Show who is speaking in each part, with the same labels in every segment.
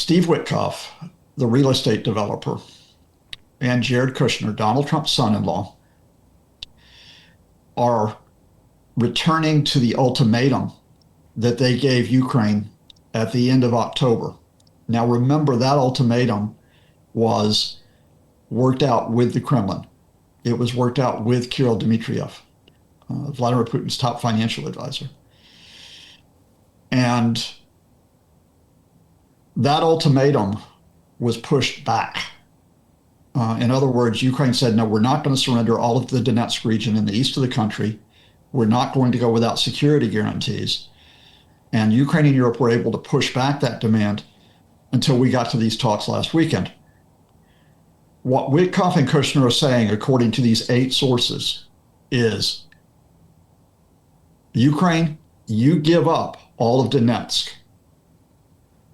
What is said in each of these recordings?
Speaker 1: Steve Witkoff, the real estate developer, and Jared Kushner, Donald Trump's son-in-law, are returning to the ultimatum that they gave Ukraine at the end of October. Now, remember, that ultimatum was worked out with the Kremlin. It was worked out with Kirill Dmitriev, Vladimir Putin's top financial advisor. And that ultimatum was pushed back. In other words, Ukraine said, no, we're not going to surrender all of the Donetsk region in the east of the country. We're not going to go without security guarantees. And Ukraine and Europe were able to push back that demand until we got to these talks last weekend. What Witkoff and Kushner are saying, according to these 8 sources, is Ukraine, you give up all of Donetsk.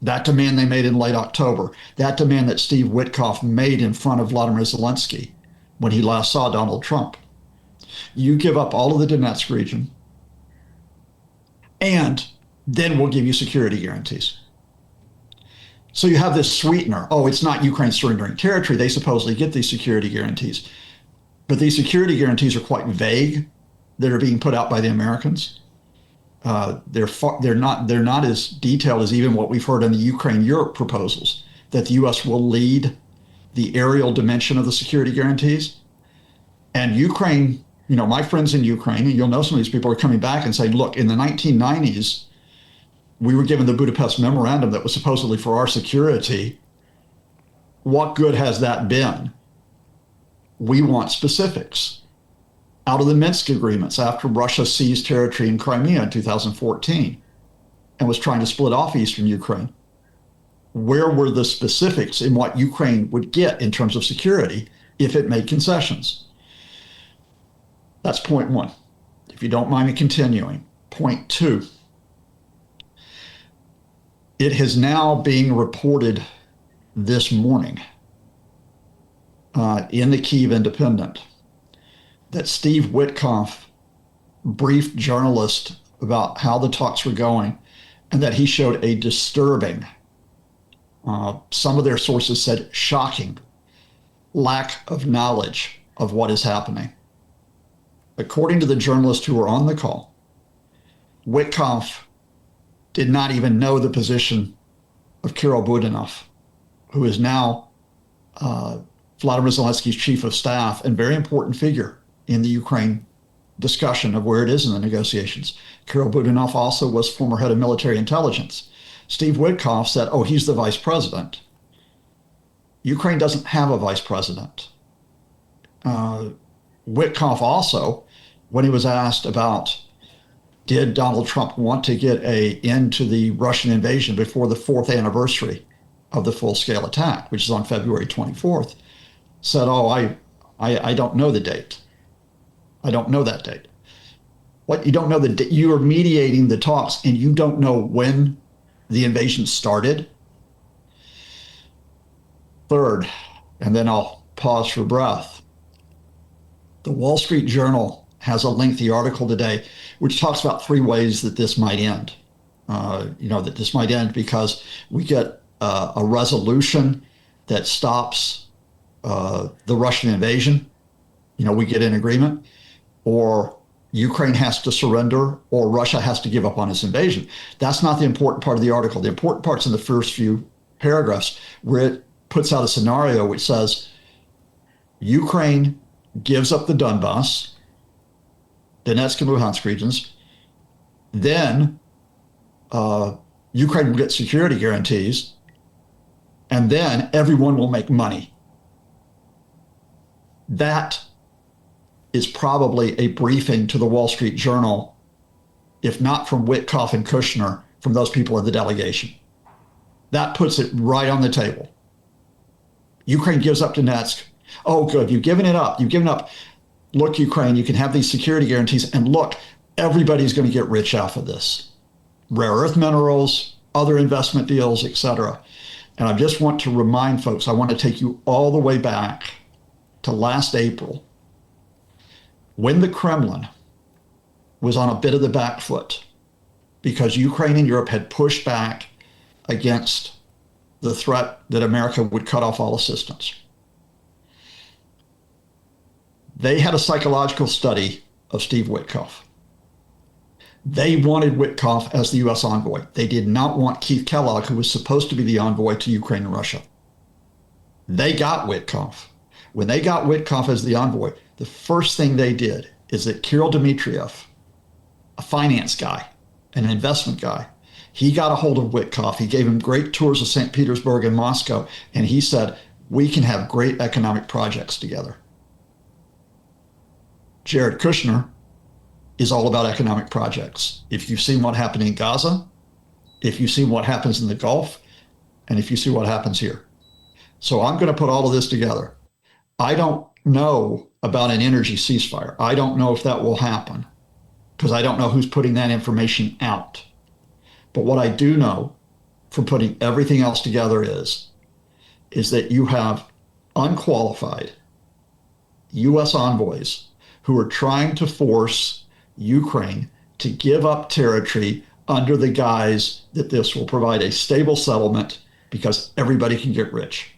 Speaker 1: That demand they made in late October, that demand that Steve Witkoff made in front of Vladimir Zelenskyy when he last saw Donald Trump. You give up all of the Donetsk region, and then we'll give you security guarantees. So you have this sweetener. Oh, it's not Ukraine surrendering territory. They supposedly get these security guarantees. But these security guarantees are quite vague that are being put out by the Americans. They're not as detailed as even what we've heard in the Ukraine-Europe proposals, that the U.S. will lead the aerial dimension of the security guarantees. And Ukraine, my friends in Ukraine, and you'll know some of these people are coming back and saying, look, in the 1990s, we were given the Budapest Memorandum that was supposedly for our security. What good has that been? We want specifics. Out of the Minsk agreements after Russia seized territory in Crimea in 2014 and was trying to split off eastern Ukraine, where were the specifics in what Ukraine would get in terms of security if it made concessions? That's point 1. If you don't mind me continuing. Point 2. It is now being reported this morning in the Kyiv Independent that Steve Witkoff briefed journalists about how the talks were going and that he showed a disturbing, some of their sources said shocking, lack of knowledge of what is happening. According to the journalists who were on the call, Witkoff did not even know the position of Kirill Budanov, who is now Vladimir Zelensky's chief of staff and very important figure in the Ukraine discussion of where it is in the negotiations. Kirill Budanov also was former head of military intelligence. Steve Witkoff said, oh, he's the vice president. Ukraine doesn't have a vice president. Witkoff also, when he was asked about did Donald Trump want to get an end to the Russian invasion before the 4th anniversary of the full-scale attack, which is on February 24th, said, oh, I don't know the date. I don't know that date. What, you don't know the date? You are mediating the talks and you don't know when the invasion started? Third, and then I'll pause for breath. The Wall Street Journal has a lengthy article today which talks about 3 ways that this might end. That this might end because we get a resolution that stops the Russian invasion. We get an agreement, or Ukraine has to surrender, or Russia has to give up on its invasion. That's not the important part of the article. The important part's in the first few paragraphs, where it puts out a scenario which says Ukraine gives up the Donbass, Donetsk and Luhansk regions, then Ukraine will get security guarantees, and then everyone will make money. That is probably a briefing to the Wall Street Journal, if not from Witkoff and Kushner, from those people in the delegation. That puts it right on the table. Ukraine gives up Donetsk. Oh, good, you've given it up. You've given up. Look, Ukraine, you can have these security guarantees, and look, everybody's going to get rich off of this. Rare earth minerals, other investment deals, etc. And I just want to remind folks, I want to take you all the way back to last April, when the Kremlin was on a bit of the back foot because Ukraine and Europe had pushed back against the threat that America would cut off all assistance. They had a psychological study of Steve Witkoff. They wanted Witkoff as the U.S. envoy. They did not want Keith Kellogg, who was supposed to be the envoy to Ukraine and Russia. They got Witkoff. When they got Witkoff as the envoy, the first thing they did is that Kirill Dmitriev, a finance guy, an investment guy, he got a hold of Witkoff. He gave him great tours of St. Petersburg and Moscow, and he said, we can have great economic projects together. Jared Kushner is all about economic projects. If you've seen what happened in Gaza, if you've seen what happens in the Gulf, and if you see what happens here. So I'm going to put all of this together. I don't know about an energy ceasefire. I don't know if that will happen because I don't know who's putting that information out. But what I do know from putting everything else together is that you have unqualified U.S. envoys who are trying to force Ukraine to give up territory under the guise that this will provide a stable settlement because everybody can get rich.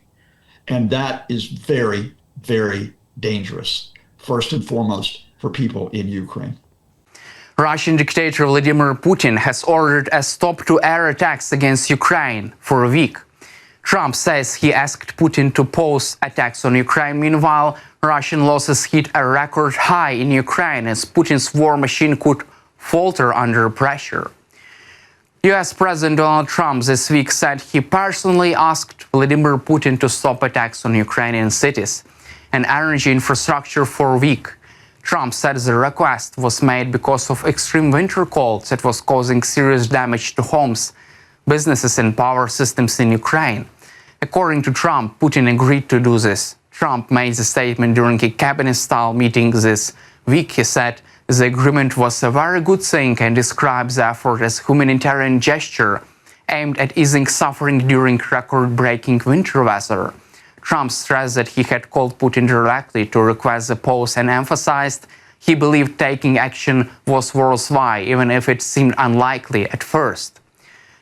Speaker 1: And that is very, very dangerous, first and foremost, for people in Ukraine.
Speaker 2: Russian dictator Vladimir Putin has ordered a stop to air attacks against Ukraine for a week. Trump says he asked Putin to pause attacks on Ukraine. Meanwhile, Russian losses hit a record high in Ukraine as Putin's war machine could falter under pressure. US President Donald Trump this week said he personally asked Vladimir Putin to stop attacks on Ukrainian cities and energy infrastructure for a week. Trump said the request was made because of extreme winter cold that was causing serious damage to homes, businesses and power systems in Ukraine. According to Trump, Putin agreed to do this. Trump made the statement during a cabinet-style meeting this week. He said the agreement was a very good thing and describes the effort as a humanitarian gesture aimed at easing suffering during record-breaking winter weather. Trump stressed that he had called Putin directly to request a pause and emphasized he believed taking action was worthwhile, even if it seemed unlikely at first.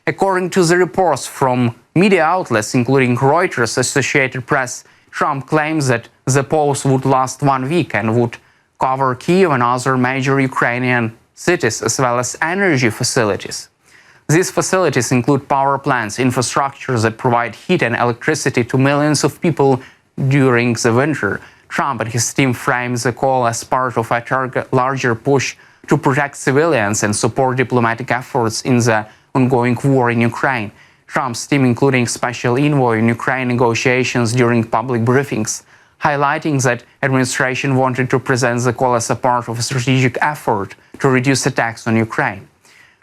Speaker 2: According to the reports from media outlets, including Reuters, Associated Press, Trump claims that the pause would last 1 week and would cover Kyiv and other major Ukrainian cities, as well as energy facilities. These facilities include power plants, infrastructure that provide heat and electricity to millions of people during the winter. Trump and his team framed the call as part of a larger push to protect civilians and support diplomatic efforts in the ongoing war in Ukraine. Trump's team, including special envoy in Ukraine negotiations during public briefings, highlighting that administration wanted to present the call as a part of a strategic effort to reduce attacks on Ukraine.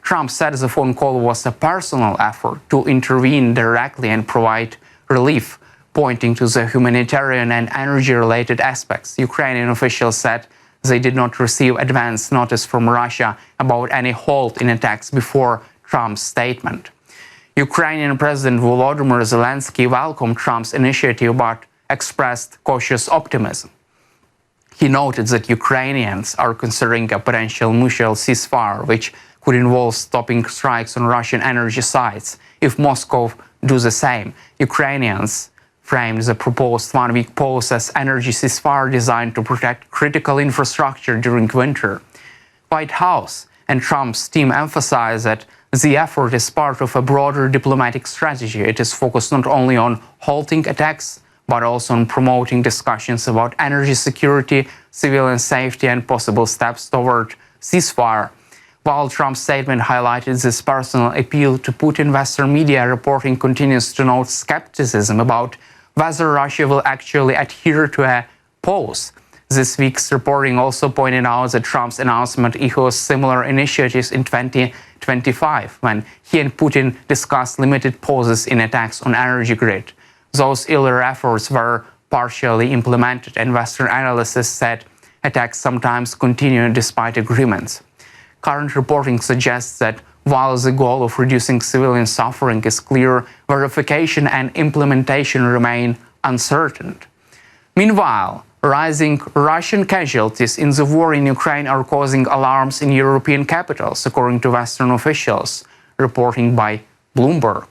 Speaker 2: Trump said the phone call was a personal effort to intervene directly and provide relief, pointing to the humanitarian and energy-related aspects. Ukrainian officials said they did not receive advance notice from Russia about any halt in attacks before Trump's statement. Ukrainian President Volodymyr Zelenskyy welcomed Trump's initiative but expressed cautious optimism. He noted that Ukrainians are considering a potential mutual ceasefire, which could involve stopping strikes on Russian energy sites if Moscow do the same. Ukrainians framed the proposed one-week pause as energy ceasefire designed to protect critical infrastructure during winter. White House and Trump's team emphasized that the effort is part of a broader diplomatic strategy. It is focused not only on halting attacks, but also on promoting discussions about energy security, civilian safety, and possible steps toward ceasefire. While Trump's statement highlighted this personal appeal to Putin, Western media reporting continues to note skepticism about whether Russia will actually adhere to a pause. This week's reporting also pointed out that Trump's announcement echoes similar initiatives in 2025, when he and Putin discussed limited pauses in attacks on energy grid. Those earlier efforts were partially implemented, and Western analysts said attacks sometimes continue despite agreements. Current reporting suggests that while the goal of reducing civilian suffering is clear, verification and implementation remain uncertain. Meanwhile, rising Russian casualties in the war in Ukraine are causing alarms in European capitals, according to Western officials, reporting by Bloomberg.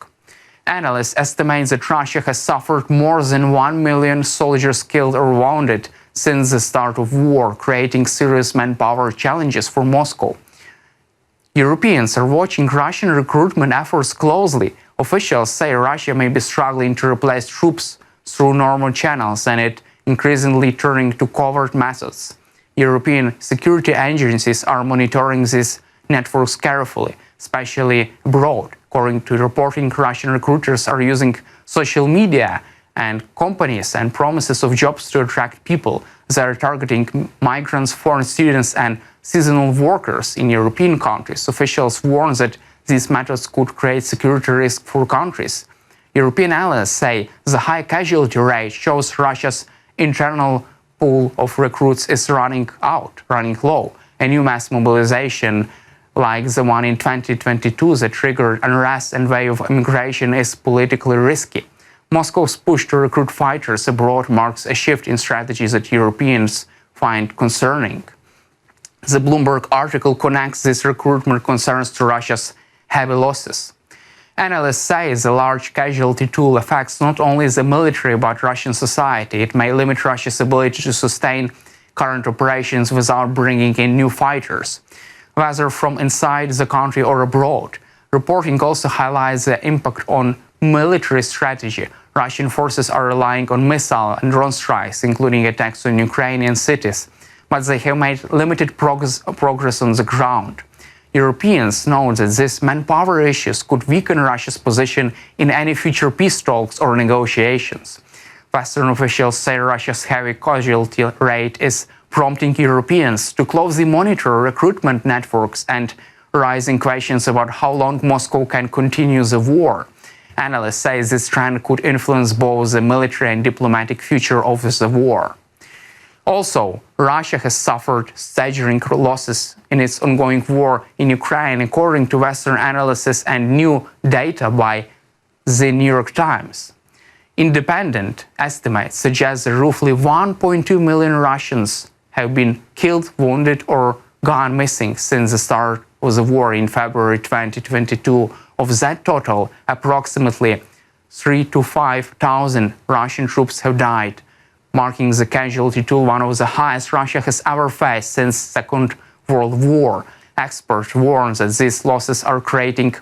Speaker 2: Analysts estimate that Russia has suffered more than 1 million soldiers killed or wounded since the start of war, creating serious manpower challenges for Moscow. Europeans are watching Russian recruitment efforts closely. Officials say Russia may be struggling to replace troops through normal channels and it increasingly turning to covert methods. European security agencies are monitoring these networks carefully, especially abroad. According to reporting, Russian recruiters are using social media and companies and promises of jobs to attract people. They are targeting migrants, foreign students, and seasonal workers in European countries. Officials warn that these methods could create security risk for countries. European allies say the high casualty rate shows Russia's internal pool of recruits is running low. A new mass mobilization like the one in 2022 that triggered unrest and wave of immigration is politically risky. Moscow's push to recruit fighters abroad marks a shift in strategy that Europeans find concerning. The Bloomberg article connects these recruitment concerns to Russia's heavy losses. Analysts say the large casualty tool affects not only the military but Russian society. It may limit Russia's ability to sustain current operations without bringing in new fighters, whether from inside the country or abroad. Reporting also highlights the impact on military strategy. Russian forces are relying on missile and drone strikes, including attacks on Ukrainian cities, but they have made limited progress on the ground. Europeans know that these manpower issues could weaken Russia's position in any future peace talks or negotiations. Western officials say Russia's heavy casualty rate is prompting Europeans to closely monitor recruitment networks and raising questions about how long Moscow can continue the war. Analysts say this trend could influence both the military and diplomatic future of the war. Also, Russia has suffered staggering losses in its ongoing war in Ukraine, according to Western analysis and new data by the New York Times. Independent estimates suggest that roughly 1.2 million Russians have been killed, wounded, or gone missing since the start of the war in February 2022. Of that total, approximately 3,000 to 5,000 Russian troops have died, marking the casualty toll one of the highest Russia has ever faced since the Second World War. Experts warn that these losses are creating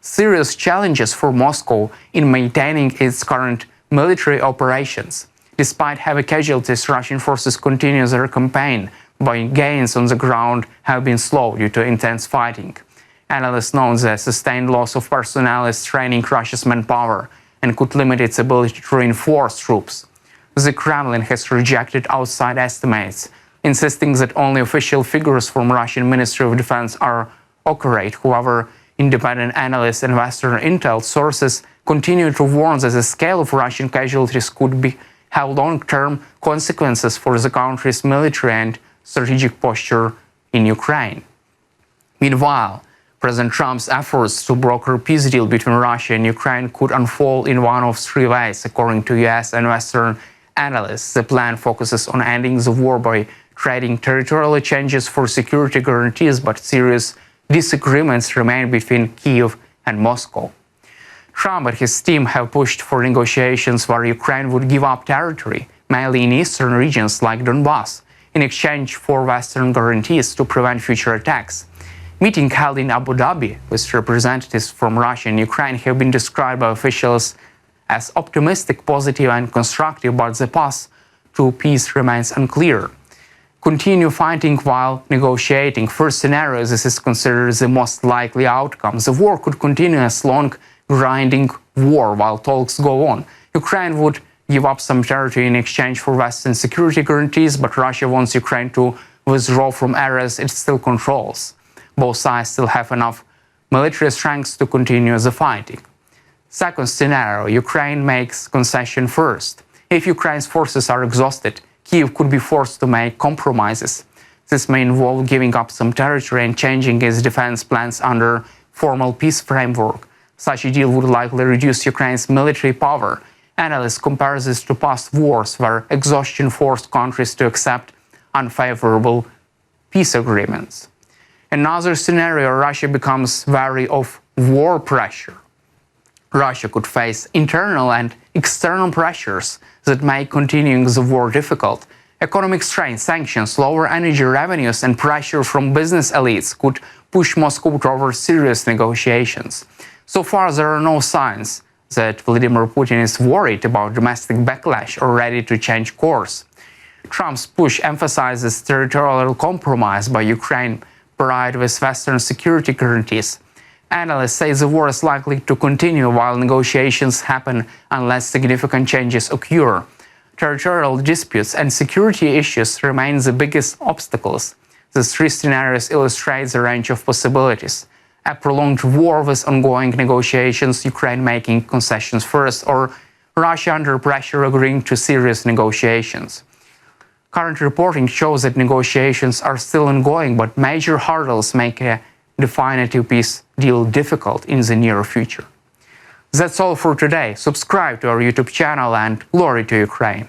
Speaker 2: serious challenges for Moscow in maintaining its current military operations. Despite heavy casualties, Russian forces continue their campaign, but gains on the ground have been slow due to intense fighting. Analysts note that sustained loss of personnel is straining Russia's manpower and could limit its ability to reinforce troops. The Kremlin has rejected outside estimates, insisting that only official figures from Russian Ministry of Defense are accurate. However, independent analysts and Western intel sources continue to warn that the scale of Russian casualties could have long-term consequences for the country's military and strategic posture in Ukraine. Meanwhile, President Trump's efforts to broker a peace deal between Russia and Ukraine could unfold in one of three ways, according to US and Western analysts. The plan focuses on ending the war by trading territorial changes for security guarantees, but serious disagreements remain between Kyiv and Moscow. Trump and his team have pushed for negotiations where Ukraine would give up territory, mainly in eastern regions like Donbass, in exchange for Western guarantees to prevent future attacks. Meeting held in Abu Dhabi with representatives from Russia and Ukraine have been described by officials as optimistic, positive, and constructive, but the path to peace remains unclear. Continue fighting while negotiating. First scenario, this is considered the most likely outcome. The war could continue as long, grinding war while talks go on. Ukraine would give up some territory in exchange for Western security guarantees, but Russia wants Ukraine to withdraw from areas it still controls. Both sides still have enough military strength to continue the fighting. Second scenario, Ukraine makes concession first. If Ukraine's forces are exhausted, Kyiv could be forced to make compromises. This may involve giving up some territory and changing its defense plans under formal peace framework. Such a deal would likely reduce Ukraine's military power. Analysts compare this to past wars where exhaustion forced countries to accept unfavorable peace agreements. Another scenario, Russia becomes wary of war pressure. Russia could face internal and external pressures that make continuing the war difficult. Economic strain, sanctions, lower energy revenues, and pressure from business elites could push Moscow towards serious negotiations. So far, there are no signs that Vladimir Putin is worried about domestic backlash or ready to change course. Trump's push emphasizes territorial compromise by Ukraine paired with Western security guarantees. Analysts say the war is likely to continue while negotiations happen unless significant changes occur. Territorial disputes and security issues remain the biggest obstacles. The three scenarios illustrate the range of possibilities: a prolonged war with ongoing negotiations, Ukraine making concessions first, or Russia under pressure agreeing to serious negotiations. Current reporting shows that negotiations are still ongoing, but major hurdles make a definitive peace deal difficult in the near future. That's all for today. Subscribe to our YouTube channel and glory to Ukraine.